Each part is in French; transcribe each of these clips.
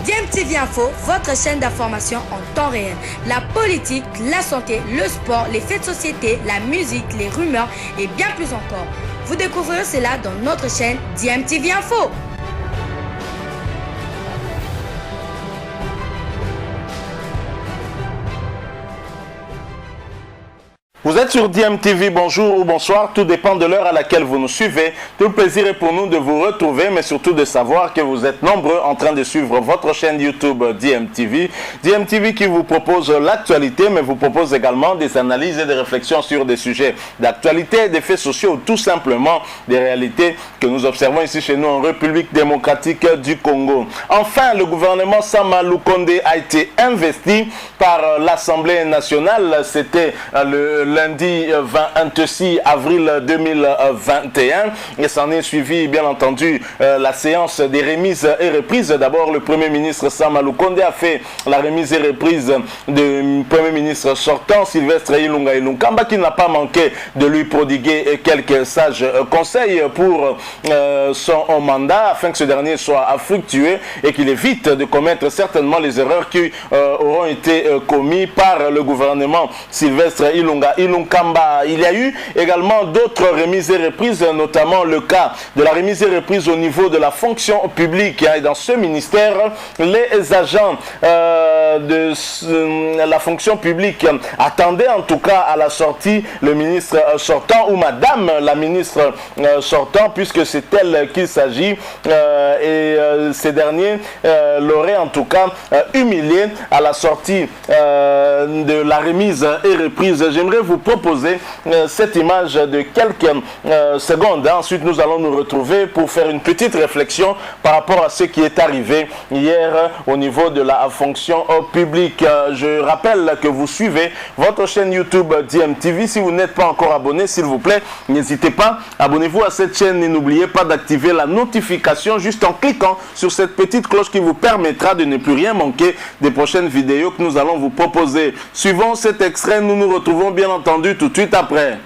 DMTV Info, votre chaîne d'information en temps réel. La politique, la santé, le sport, les faits de société, la musique, les rumeurs et bien plus encore. Vous découvrirez cela dans notre chaîne DMTV Info. Vous êtes sur DMTV, bonjour ou bonsoir, tout dépend de l'heure à laquelle vous nous suivez. Tout le plaisir est pour nous de vous retrouver, mais surtout de savoir que vous êtes nombreux en train de suivre votre chaîne YouTube DMTV. DMTV qui vous propose l'actualité, mais vous propose également des analyses et des réflexions sur des sujets d'actualité, des faits sociaux ou tout simplement des réalités que nous observons ici chez nous en République démocratique du Congo. Enfin, le gouvernement Sama Lukonde a été investi par l'Assemblée nationale. C'était le lundi 26 avril 2021 et s'en est suivi bien entendu la séance des remises et reprises. D'abord, le Premier ministre Sama Lukonde a fait la remise et reprise du Premier ministre sortant Sylvestre Ilunga Ilunkamba, qui n'a pas manqué de lui prodiguer quelques sages conseils pour son mandat afin que ce dernier soit fructueux et qu'il évite de commettre certainement les erreurs qui auront été commises par le gouvernement Sylvestre Ilunga Ilunkamba. Il y a eu également d'autres remises et reprises, notamment le cas de la remise et reprise au niveau de la fonction publique. Et dans ce ministère, les agents de la fonction publique attendaient en tout cas à la sortie le ministre sortant ou madame la ministre sortant, puisque c'est elle qu'il s'agit, et ces derniers l'auraient en tout cas humilié à la sortie de la remise et reprise. J'aimerais vous proposer cette image de quelques secondes. Ensuite, nous allons nous retrouver pour faire une petite réflexion par rapport à ce qui est arrivé hier au niveau de la fonction publique. Je rappelle que vous suivez votre chaîne YouTube DMTV. Si vous n'êtes pas encore abonné, s'il vous plaît, n'hésitez pas, abonnez-vous à cette chaîne et n'oubliez pas d'activer la notification juste en cliquant sur cette petite cloche qui vous permettra de ne plus rien manquer des prochaines vidéos que nous allons vous proposer. Suivant cet extrait, nous nous retrouvons bien entendu tout de suite après.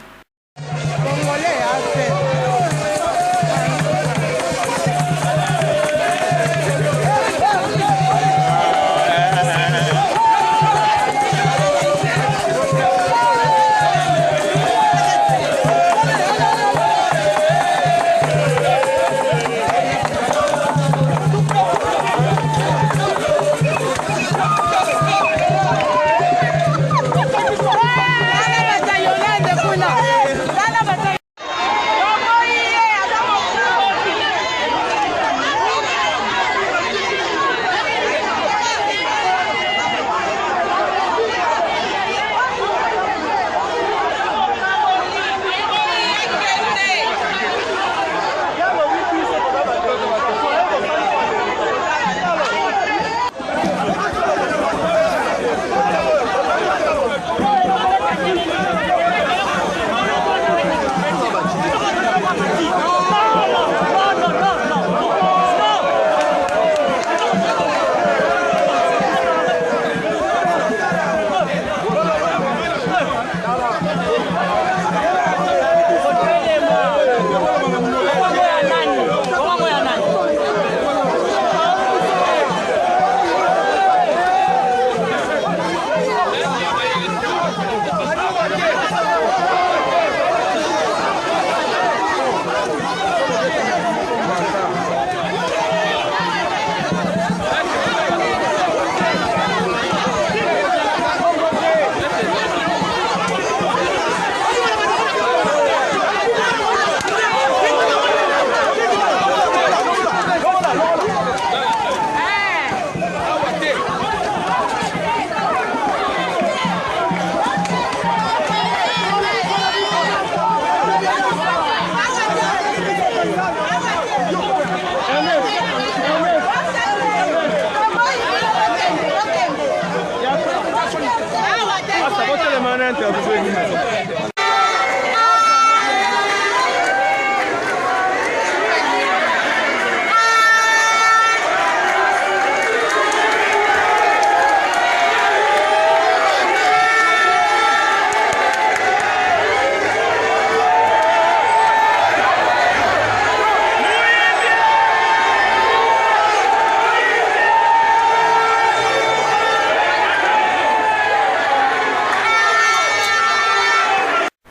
No.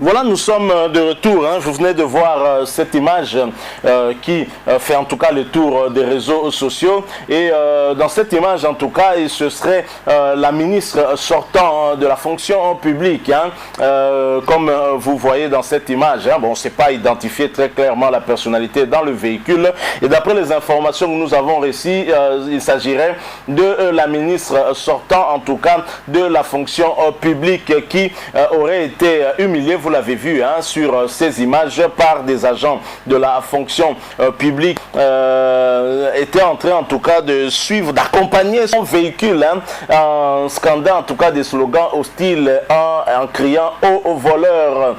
Voilà, nous sommes de retour. Vous venez de voir cette image qui fait en tout cas le tour des réseaux sociaux. Et dans cette image, en tout cas, ce serait la ministre sortant de la fonction publique. Comme vous voyez dans cette image. Bon, on ne sait pas identifier très clairement la personnalité dans le véhicule. Et d'après les informations que nous avons reçues, il s'agirait de la ministre sortant, en tout cas, de la fonction publique qui aurait été humiliée, vous l'avez vu, sur ces images par des agents de la fonction publique, était en train, en tout cas, de suivre, d'accompagner son véhicule en scandant, en tout cas, des slogans hostiles, en criant aux voleurs.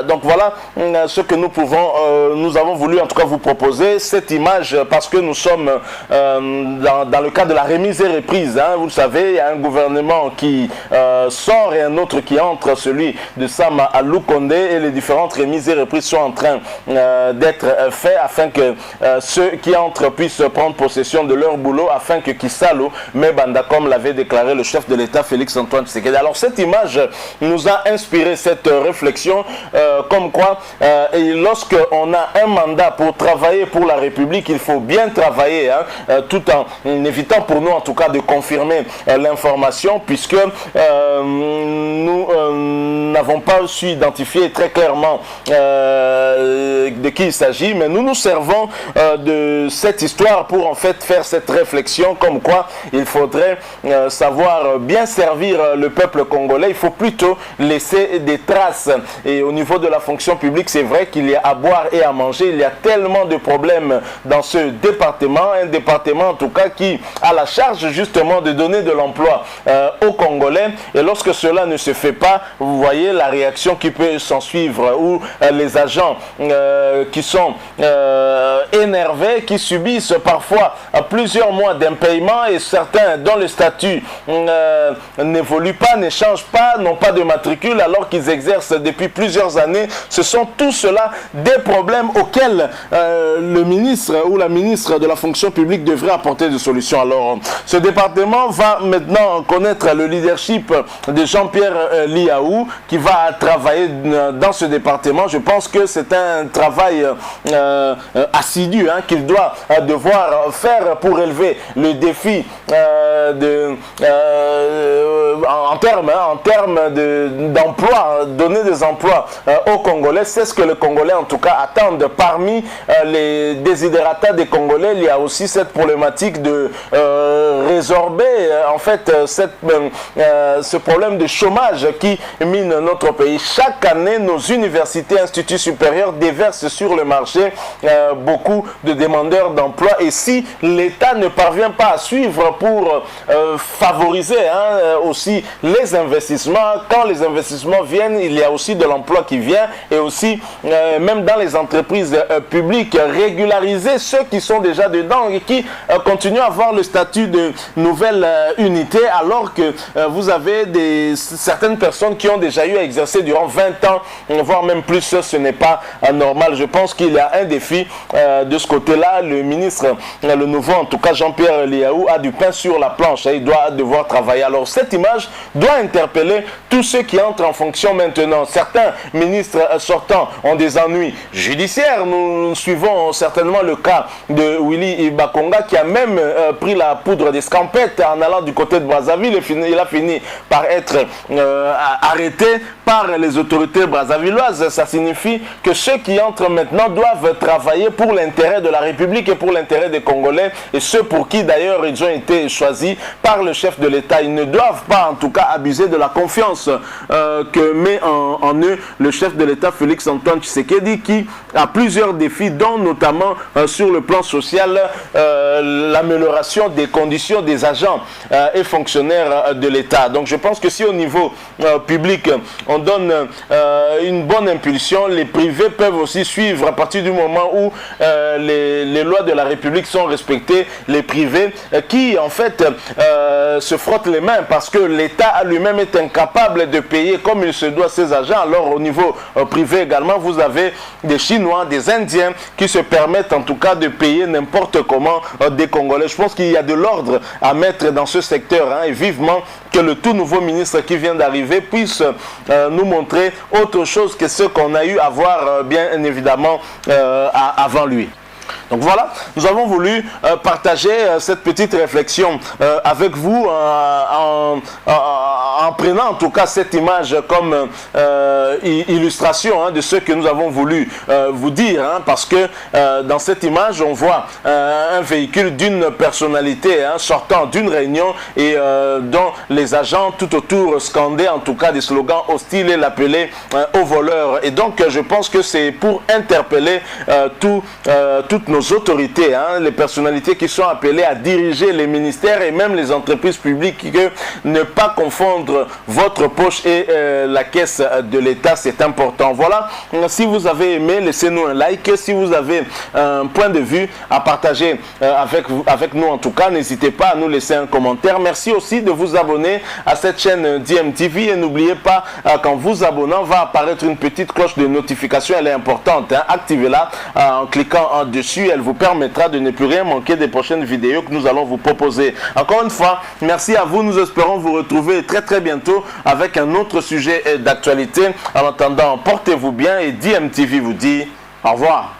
Donc voilà ce que nous avons voulu en tout cas vous proposer, cette image, parce que nous sommes dans le cadre de la remise et reprise. Vous le savez, il y a un gouvernement qui sort et un autre qui entre, celui de Sam Alou Condé, et les différentes remises et reprises sont en train d'être faites afin que ceux qui entrent puissent prendre possession de leur boulot, afin que Kisalo Mebanda, comme l'avait déclaré le chef de l'État Félix Antoine Tshisekedi. Alors cette image nous a inspiré cette réflexion, comme quoi lorsque on a un mandat pour travailler pour la République, il faut bien travailler, tout en évitant pour nous en tout cas de confirmer l'information, puisque nous n'avons pas su identifier très clairement de qui il s'agit, mais nous nous servons de cette histoire pour en fait faire cette réflexion, comme quoi il faudrait savoir bien servir le peuple congolais. Il faut plutôt laisser des traces. Et au niveau de la fonction publique, c'est vrai qu'il y a à boire et à manger. Il y a tellement de problèmes dans ce département, un département en tout cas qui a la charge justement de donner de l'emploi aux Congolais. Et lorsque cela ne se fait pas, vous voyez la réaction qui peut s'en suivre, où les agents qui sont énervés, qui subissent parfois plusieurs mois d'impayement, et certains dont le statut n'évolue pas, ne change pas, n'ont pas de matricule alors qu'ils exercent depuis plusieurs années. Ce sont tout cela des problèmes auxquels le ministre ou la ministre de la fonction publique devrait apporter des solutions. Alors, ce département va maintenant connaître le leadership de Jean-Pierre Liaou, qui va travailler dans ce département. Je pense que c'est un travail assidu qu'il doit devoir faire pour élever le défi en termes d'emploi, donner des emplois aux Congolais. C'est ce que les Congolais en tout cas attendent. Parmi les désidérata des Congolais, il y a aussi cette problématique de résorber en fait ce problème de chômage qui mine notre pays. Chaque année, nos universités, instituts supérieurs déversent sur le marché beaucoup de demandeurs d'emploi, et si l'État ne parvient pas à suivre pour favoriser aussi les investissements, quand les investissements viennent, il y a aussi de l'emploi qui vient, et aussi même dans les entreprises publiques, régulariser ceux qui sont déjà dedans et qui continuent à avoir le statut de nouvelle unité, alors que vous avez certaines personnes qui ont déjà eu à exercer durant 20 ans, voire même plus. Ce n'est pas normal. Je pense qu'il y a un défi de ce côté-là. Le ministre, le nouveau en tout cas Jean-Pierre Liaou, a du pain sur la planche. Il doit devoir travailler. Alors cette image doit interpeller tous ceux qui entrent en fonction maintenant. Certains ministres sortants ont des ennuis judiciaires. Nous suivons certainement le cas de Willy Bakonga, qui a même pris la poudre des scampettes en allant du côté de Brazzaville. Il a fini par être arrêté par les autorités brazzavilloises. Ça signifie que ceux qui entrent maintenant doivent travailler pour l'intérêt de la République et pour l'intérêt des Congolais, et ceux pour qui d'ailleurs ils ont été choisis par le chef de l'État. Ils ne doivent pas en tout cas abuser de la confiance que met en eux le chef de l'État Félix Antoine Tshisekedi, qui a plusieurs défis, dont notamment sur le plan social, l'amélioration des conditions des agents et fonctionnaires de l'État. Donc je pense que si au niveau public on donne une bonne impulsion, les privés peuvent aussi suivre. À partir du moment où les lois de la République sont respectées, les privés qui en fait se frottent les mains parce que l'État lui-même est incapable de payer comme il se doit ses agents. Alors au niveau privé également, vous avez des Chinois, des Indiens qui se permettent en tout cas de payer n'importe comment des Congolais. Je pense qu'il y a de l'ordre à mettre dans ce secteur, et vivement que le tout nouveau ministre qui vient d'arriver puisse nous montrer autre chose que ce qu'on a eu à voir bien évidemment avant lui. Donc voilà, nous avons voulu partager cette petite réflexion avec vous en prenant en tout cas cette image comme illustration de ce que nous avons voulu vous dire, parce que dans cette image on voit un véhicule d'une personnalité sortant d'une réunion et dont les agents tout autour scandaient en tout cas des slogans hostiles et l'appelaient au voleur. Et donc je pense que c'est pour interpeller toutes nos autorités, les personnalités qui sont appelées à diriger les ministères et même les entreprises publiques, que ne pas confondre votre poche et la caisse de l'État, c'est important. Voilà, si vous avez aimé, laissez-nous un like. Si vous avez un point de vue à partager avec nous, en tout cas, n'hésitez pas à nous laisser un commentaire. Merci aussi de vous abonner à cette chaîne DMTV et n'oubliez pas qu'en vous abonnant va apparaître une petite cloche de notification. Elle est importante, activez-la en cliquant en dessus. Elle vous permettra de ne plus rien manquer des prochaines vidéos que nous allons vous proposer. Encore une fois, merci à vous. Nous espérons vous retrouver très très bientôt avec un autre sujet d'actualité. En attendant, portez-vous bien et DMTV vous dit au revoir.